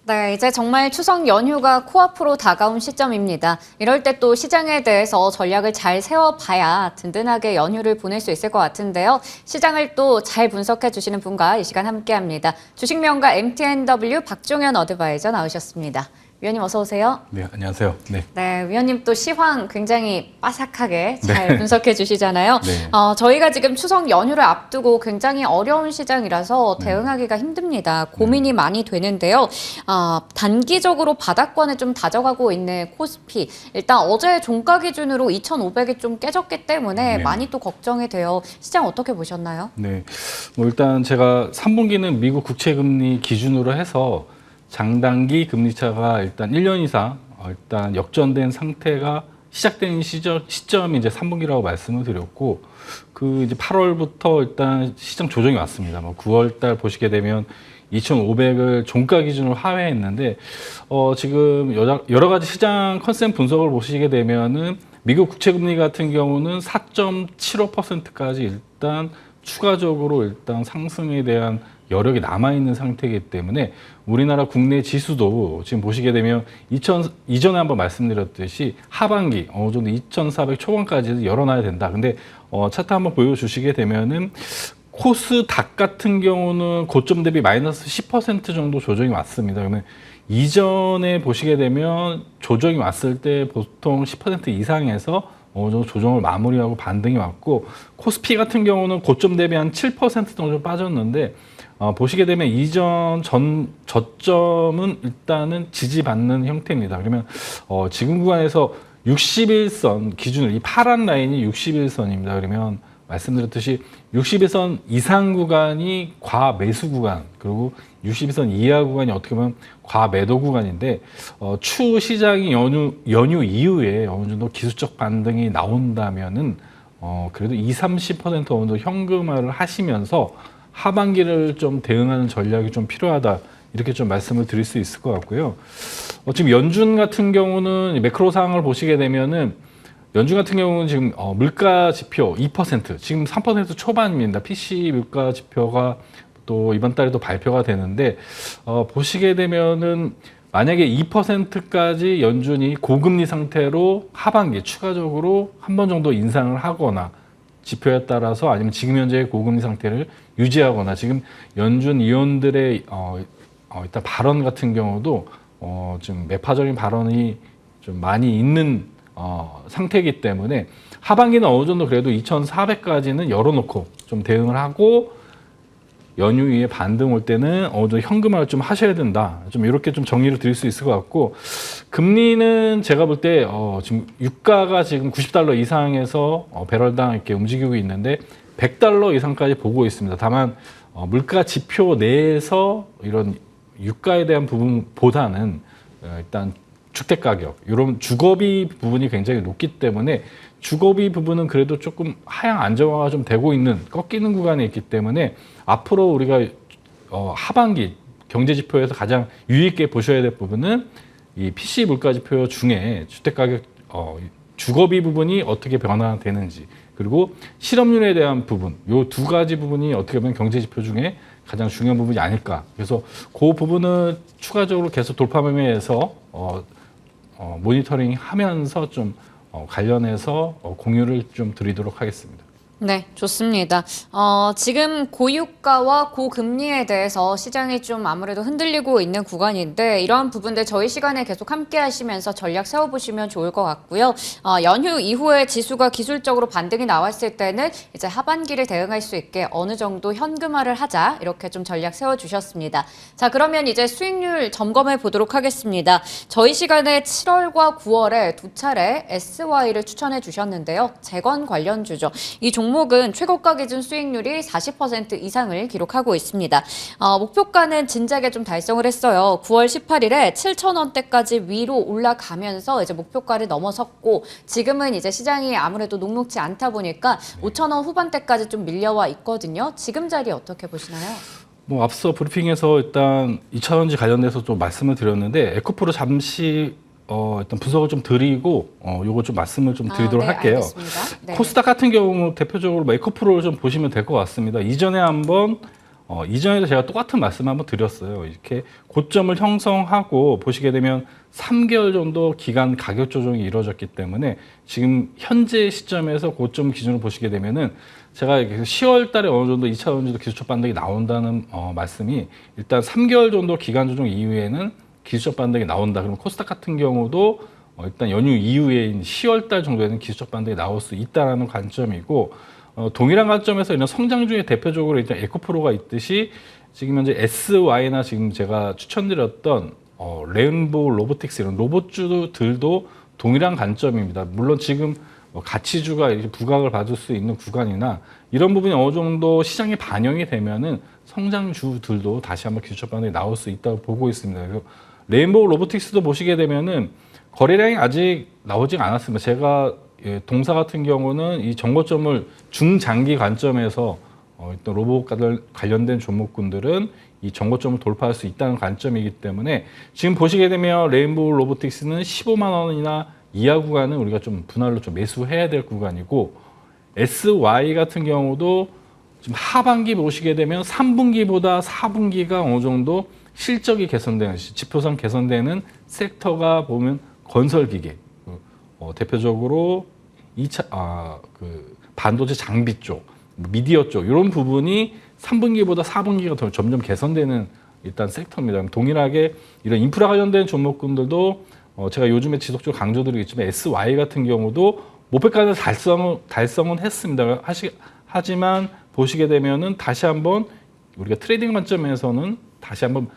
네, 이제 정말 추석 연휴가 코앞으로 다가온 시점입니다. 이럴 때 또 시장에 대해서 전략을 잘 세워봐야 든든하게 연휴를 보낼 수 있을 것 같은데요. 시장을 또 잘 분석해 주시는 분과 이 시간 함께합니다. 주식명가 MTNW 박종현 어드바이저 나오셨습니다. 위원님 어서 오세요. 네, 안녕하세요. 네. 네, 위원님 또 시황 굉장히 빠삭하게 잘 분석해 주시잖아요. 네. 저희가 지금 추석 연휴를 앞두고 굉장히 어려운 시장이라서 대응하기가 힘듭니다. 고민이 많이 되는데요. 단기적으로 바닥권에 좀 다져가고 있는 코스피. 일단 어제 종가 기준으로 2,500이 좀 깨졌기 때문에 네. 많이 또 걱정이 돼요. 시장 어떻게 보셨나요? 네. 일단 제가 3분기는 미국 국채 금리 기준으로 해서 장단기 금리차가 일단 1년 이상 일단 역전된 상태가 시작된 시점이 이제 3분기라고 말씀을 드렸고, 그 이제 8월부터 일단 시장 조정이 왔습니다. 9월 달 보시게 되면 2,500을 종가 기준으로 하회했는데, 지금 여러 가지 시장 컨센 분석을 보시게 되면은 미국 국채 금리 같은 경우는 4.75%까지 일단 추가적으로 일단 상승에 대한 여력이 남아있는 상태이기 때문에 우리나라 국내 지수도 지금 보시게 되면 이전에 한번 말씀드렸듯이 하반기 어느 정도 2,400 초반까지 열어놔야 된다. 근데 차트 한번 보여주시게 되면은 코스닥 같은 경우는 고점 대비 마이너스 10% 정도 조정이 왔습니다. 그러면 이전에 보시게 되면 조정이 왔을 때 보통 10% 이상에서 어느 정도 조정을 마무리하고 반등이 왔고, 코스피 같은 경우는 고점 대비 한 7% 정도 빠졌는데, 보시게 되면 이전 저점은 일단은 지지받는 형태입니다. 그러면 지금 구간에서 61선 기준으로 이 파란 라인이 61선입니다. 그러면 말씀드렸듯이 61선 이상 구간이 과매수 구간, 그리고 61선 이하 구간이 어떻게 보면 과매도 구간인데, 추후 시장이 연휴 이후에 어느 정도 기술적 반등이 나온다면은 그래도 20-30% 어느 정도 현금화를 하시면서 하반기를 좀 대응하는 전략이 좀 필요하다, 이렇게 좀 말씀을 드릴 수 있을 것 같고요. 지금 연준 같은 경우는 매크로 상황을 보시게 되면은 연준 같은 경우는 지금 물가 지표 2%, 지금 3% 초반입니다. PC 물가 지표가 또 이번 달에 또 발표가 되는데, 보시게 되면은 만약에 2%까지 연준이 고금리 상태로 하반기 추가적으로 한 번 정도 인상을 하거나, 지표에 따라서 아니면 지금 현재의 고금리 상태를 유지하거나, 지금 연준 위원들의 일단 발언 같은 경우도 좀 매파적인 발언이 좀 많이 있는 상태이기 때문에 하반기는 어느 정도 그래도 2,400까지는 열어놓고 좀 대응을 하고, 연휴 이후에 반등 올 때는 어느 정도 현금화를 좀 하셔야 된다. 좀 이렇게 좀 정리를 드릴 수 있을 것 같고, 금리는 제가 볼 때 지금 유가가 지금 $90 이상에서 배럴당 이렇게 움직이고 있는데 $100 이상까지 보고 있습니다. 다만 물가 지표 내에서 이런 유가에 대한 부분보다는 일단 주택 가격, 이런 주거비 부분이 굉장히 높기 때문에 주거비 부분은 그래도 조금 하향 안정화가 좀 되고 있는, 꺾이는 구간에 있기 때문에 앞으로 우리가 하반기 경제 지표에서 가장 유의 있게 보셔야 될 부분은 이 PC 물가 지표 중에 주택 가격, 주거비 부분이 어떻게 변화되는지, 그리고 실업률에 대한 부분, 요 두 가지 부분이 어떻게 보면 경제 지표 중에 가장 중요한 부분이 아닐까. 그래서 그 부분은 추가적으로 계속 돌파 매매에서 모니터링 하면서 좀 관련해서 공유를 좀 드리도록 하겠습니다. 네, 좋습니다. 지금 고유가와 고금리에 대해서 시장이 좀 아무래도 흔들리고 있는 구간인데, 이러한 부분들 저희 시간에 계속 함께 하시면서 전략 세워보시면 좋을 것 같고요. 연휴 이후에 지수가 기술적으로 반등이 나왔을 때는 이제 하반기를 대응할 수 있게 어느 정도 현금화를 하자, 이렇게 좀 전략 세워주셨습니다. 자, 그러면 이제 수익률 점검해 보도록 하겠습니다. 저희 시간에 7월과 9월에 두 차례 SY를 추천해 주셨는데요. 재건 관련주죠. 이 종목은 최고가 기준 수익률이 40% 이상을 기록하고 있습니다. 목표가는 진작에 좀 달성을 했어요. 9월 18일에 7,000원대까지 위로 올라가면서 이제 목표가를 넘어섰고, 지금은 이제 시장이 아무래도 녹록지 않다 보니까 5,000원 후반대까지 좀 밀려와 있거든요. 지금 자리 어떻게 보시나요? 앞서 브리핑에서 일단 2차전지 관련돼서 좀 말씀을 드렸는데, 에코프로 잠시 일단 분석을 좀 드리고 요거 좀 말씀을 좀 드리도록 네, 할게요. 알겠습니다. 네. 코스닥 같은 경우 대표적으로 에코프로를 좀 보시면 될 것 같습니다. 이전에 한번 이전에도 제가 똑같은 말씀 한번 드렸어요. 이렇게 고점을 형성하고 보시게 되면 3개월 정도 기간 가격 조정이 이루어졌기 때문에 지금 현재 시점에서 고점 기준으로 보시게 되면은 제가 10월 달에 어느 정도 2차 전지도 기술적 반등이 나온다는 말씀이 일단 3개월 정도 기간 조정 이후에는 기술적 반등이 나온다. 그러면 코스닥 같은 경우도 일단 연휴 이후에 10월 달 정도에는 기술적 반등이 나올 수 있다라는 관점이고 동일한 관점에서 이런 성장 중에 대표적으로 일단 에코프로가 있듯이 지금 현재 SY나 지금 제가 추천드렸던 레인보우 로보틱스 이런 로봇주들도 동일한 관점입니다. 물론 지금 가치주가 이렇게 부각을 받을 수 있는 구간이나 이런 부분이 어느 정도 시장에 반영이 되면은 성장주들도 다시 한번 기술적 반등이 나올 수 있다고 보고 있습니다. 그래서 레인보우 로보틱스도 보시게 되면은 거래량이 아직 나오지 않았습니다. 제가 동사 같은 경우는 이 정고점을 중장기 관점에서 일단 로봇 관련된 종목군들은 이 정고점을 돌파할 수 있다는 관점이기 때문에 지금 보시게 되면 레인보우 로보틱스는 15만 원이나 이하 구간은 우리가 좀 분할로 좀 매수해야 될 구간이고 SY 같은 경우도 지금 하반기 보시게 되면 3분기보다 4분기가 어느 정도 실적이 개선되는 지표상 개선되는 섹터가 보면 건설기계 대표적으로 2차 반도체 장비 쪽, 미디어 쪽 이런 부분이 3분기보다 4분기가 더 점점 개선되는 일단 섹터입니다. 동일하게 이런 인프라 관련된 종목군들도 제가 요즘에 지속적으로 강조드리고 있지만 SY 같은 경우도 목표가를 달성은 했습니다. 하지만 보시게 되면은 다시 한번 우리가 트레이딩 관점에서는 다시 한번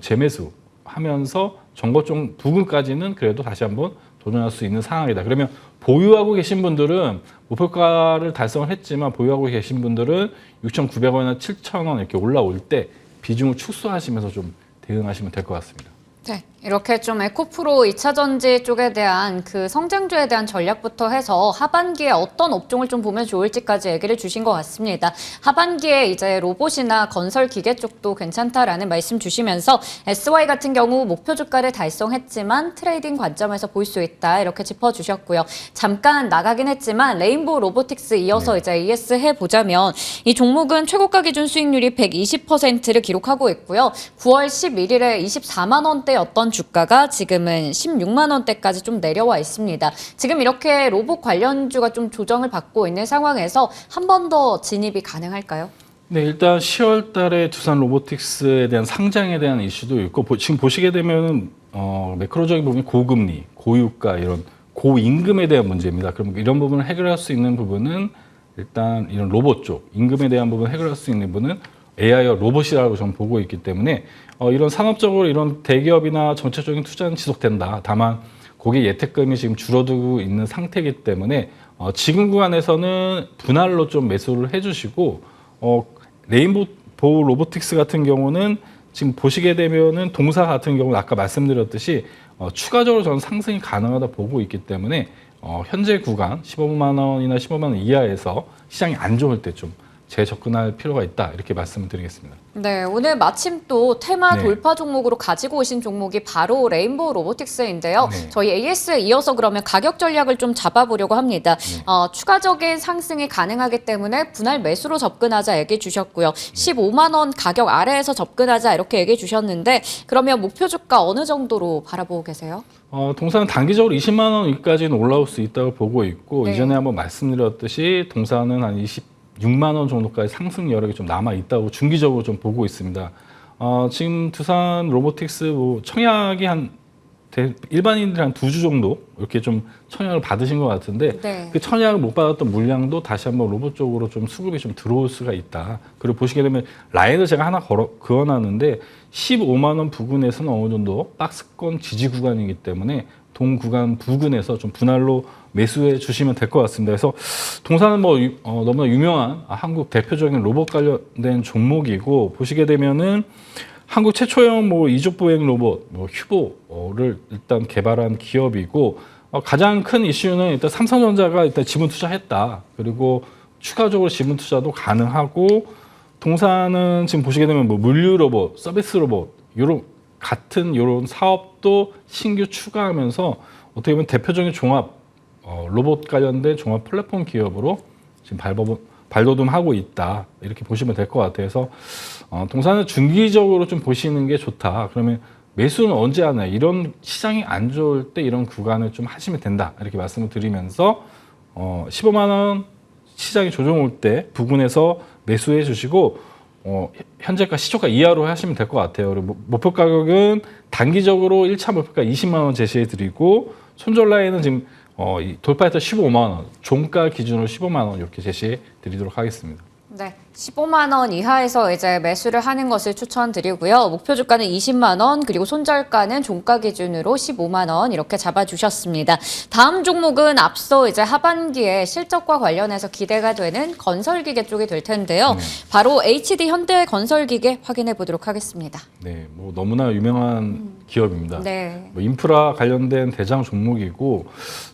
재매수하면서 정고점 부근까지는 그래도 다시 한번 도전할 수 있는 상황이다. 그러면 보유하고 계신 분들은 목표가를 달성을 했지만 보유하고 계신 분들은 6,900원이나 7,000원 이렇게 올라올 때 비중을 축소하시면서 좀 대응하시면 될 것 같습니다. 네, 이렇게 좀 에코프로 2차 전지 쪽에 대한 그 성장주에 대한 전략부터 해서 하반기에 어떤 업종을 좀 보면 좋을지까지 얘기를 주신 것 같습니다. 하반기에 이제 로봇이나 건설 기계 쪽도 괜찮다라는 말씀 주시면서 SY 같은 경우 목표 주가를 달성했지만 트레이딩 관점에서 볼 수 있다 이렇게 짚어주셨고요. 잠깐 나가긴 했지만 레인보우 로보틱스 이어서 이제 ES 해보자면 이 종목은 최고가 기준 수익률이 120%를 기록하고 있고요. 9월 11일에 24만 원대였던 주가가 지금은 16만 원대까지 좀 내려와 있습니다. 지금 이렇게 로봇 관련주가 좀 조정을 받고 있는 상황에서 한 번 더 진입이 가능할까요? 네, 일단 10월 달에 두산 로보틱스에 대한 상장에 대한 이슈도 있고 지금 보시게 되면 매크로적인 부분이 고금리, 고유가 이런 고임금에 대한 문제입니다. 그럼 이런 부분을 해결할 수 있는 부분은 일단 이런 로봇 쪽, 임금에 대한 부분을 해결할 수 있는 부분은 AI와 로봇이라고 저는 보고 있기 때문에 이런 산업적으로 이런 대기업이나 정책적인 투자는 지속된다. 다만 고객 예탁금이 지금 줄어들고 있는 상태이기 때문에 지금 구간에서는 분할로 좀 매수를 해주시고 레인보우 로보틱스 같은 경우는 지금 보시게 되면은 동사 같은 경우는 아까 말씀드렸듯이 추가적으로 저는 상승이 가능하다 보고 있기 때문에 현재 구간 15만 원이나 15만 원 이하에서 시장이 안 좋을 때 좀 재접근할 필요가 있다 이렇게 말씀을 드리겠습니다. 네, 오늘 마침 또 테마 네. 돌파 종목으로 가지고 오신 종목이 바로 레인보우 로보틱스인데요. 네. 저희 AS에 이어서 그러면 가격 전략을 좀 잡아보려고 합니다. 네. 추가적인 상승이 가능하기 때문에 분할 매수로 접근하자 얘기해 주셨고요. 15만 원 가격 아래에서 접근하자 이렇게 얘기해 주셨는데 그러면 목표 주가 어느 정도로 바라보고 계세요? 동사는 단기적으로 20만 원 위까지는 올라올 수 있다고 보고 있고 네. 이전에 한번 말씀드렸듯이 동사는 한 26만 원 정도까지 상승 여력이 좀 남아 있다고 중기적으로 좀 보고 있습니다. 지금 두산 로보틱스 청약이 일반인들이 한 2주 정도 이렇게 좀 청약을 받으신 것 같은데 네. 그 청약을 못 받았던 물량도 다시 한번 로봇 쪽으로 좀 수급이 좀 들어올 수가 있다. 그리고 보시게 되면 라인을 제가 하나 그어놨는데 15만 원 부근에서는 어느 정도 박스권 지지 구간이기 때문에 동 구간 부근에서 좀 분할로 매수해 주시면 될 것 같습니다. 그래서 동사는 너무나 유명한 한국 대표적인 로봇 관련된 종목이고 보시게 되면은 한국 최초형 이족 보행 로봇 휴보를 일단 개발한 기업이고 가장 큰 이슈는 일단 삼성전자가 일단 지분 투자했다. 그리고 추가적으로 지분 투자도 가능하고 동사는 지금 보시게 되면 물류 로봇, 서비스 로봇 이런 사업도 신규 추가하면서 어떻게 보면 대표적인 종합 로봇 관련된 종합 플랫폼 기업으로 지금 발돋움하고 있다 이렇게 보시면 될 것 같아서 동사는 중기적으로 좀 보시는 게 좋다. 그러면 매수는 언제 하나 이런 시장이 안 좋을 때 이런 구간을 좀 하시면 된다 이렇게 말씀을 드리면서 15만 원 시장이 조정 올 때 부근에서 매수해 주시고 현재가 시초가 이하로 하시면 될 것 같아요. 그리고 목표 가격은 단기적으로 1차 목표가 20만 원 제시해 드리고 손절 라인은 지금 돌파해서 15만 원, 종가 기준으로 15만 원 이렇게 제시해 드리도록 하겠습니다. 네, 15만 원 이하에서 이제 매수를 하는 것을 추천드리고요. 목표 주가는 20만 원, 그리고 손절가는 종가 기준으로 15만 원 이렇게 잡아주셨습니다. 다음 종목은 앞서 이제 하반기에 실적과 관련해서 기대가 되는 건설기계 쪽이 될 텐데요. 바로 HD 현대 건설기계 확인해 보도록 하겠습니다. 네, 뭐 너무나 유명한 기업입니다. 네. 뭐 인프라 관련된 대장 종목이고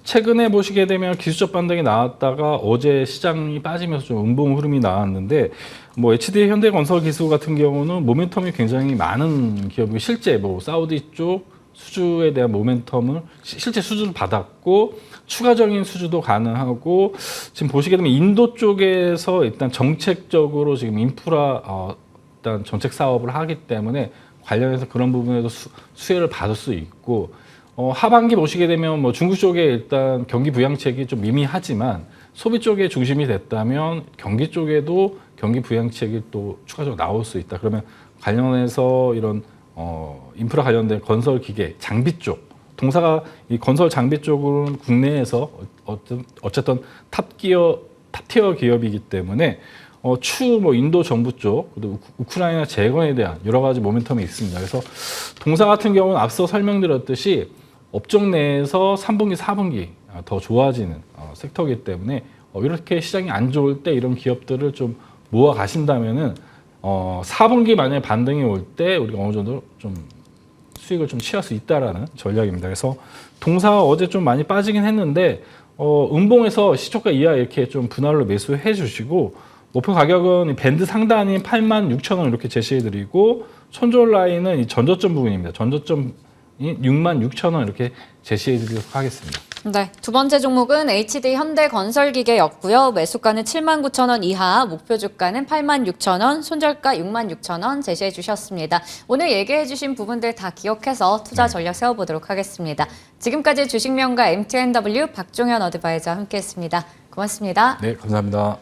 최근에 보시게 되면 기술적 반등이 나왔다가 어제 시장이 빠지면서 좀 음봉 흐름이 나왔는데 뭐 HD 현대건설기술 같은 경우는 모멘텀이 굉장히 많은 기업이고 실제 뭐 사우디 쪽 수주에 대한 모멘텀을 실제 수주를 받았고 추가적인 수주도 가능하고 지금 보시게 되면 인도 쪽에서 일단 정책적으로 지금 인프라 일단 정책 사업을 하기 때문에 관련해서 그런 부분에도 수혜를 받을 수 있고 하반기 보시게 되면 뭐 중국 쪽에 일단 경기 부양책이 좀 미미하지만 소비 쪽에 중심이 됐다면 경기 쪽에도 경기 부양책이 또 추가적으로 나올 수 있다. 그러면 관련해서 이런 인프라 관련된 건설 기계 장비 쪽 동사가 이 건설 장비 쪽은 국내에서 어쨌든 탑티어 기업이기 때문에 뭐 인도 정부 쪽, 그리고 우크라이나 재건에 대한 여러 가지 모멘텀이 있습니다. 그래서 동사 같은 경우는 앞서 설명드렸듯이 업종 내에서 3분기, 4분기 더 좋아지는 섹터이기 때문에 이렇게 시장이 안 좋을 때 이런 기업들을 좀 모아 가신다면은 4분기 만약에 반등이 올 때 우리가 어느 정도 좀 수익을 좀 취할 수 있다라는 전략입니다. 그래서 동사가 어제 좀 많이 빠지긴 했는데 음봉에서 시초가 이하 이렇게 좀 분할로 매수해 주시고 목표 가격은 밴드 상단이 86,000원 이렇게 제시해드리고 손절 라인은 이 전저점 부분입니다. 전저점이 66,000원 이렇게 제시해드리도록 하겠습니다. 네, 두 번째 종목은 HD 현대건설기계였고요. 매수가는 79,000원 이하, 목표 주가는 86,000원, 손절가 66,000원 제시해 주셨습니다. 오늘 얘기해 주신 부분들 다 기억해서 투자 전략 세워보도록 하겠습니다. 지금까지 주식명가 MTNW 박종현 어드바이저와 함께했습니다. 고맙습니다. 네, 감사합니다.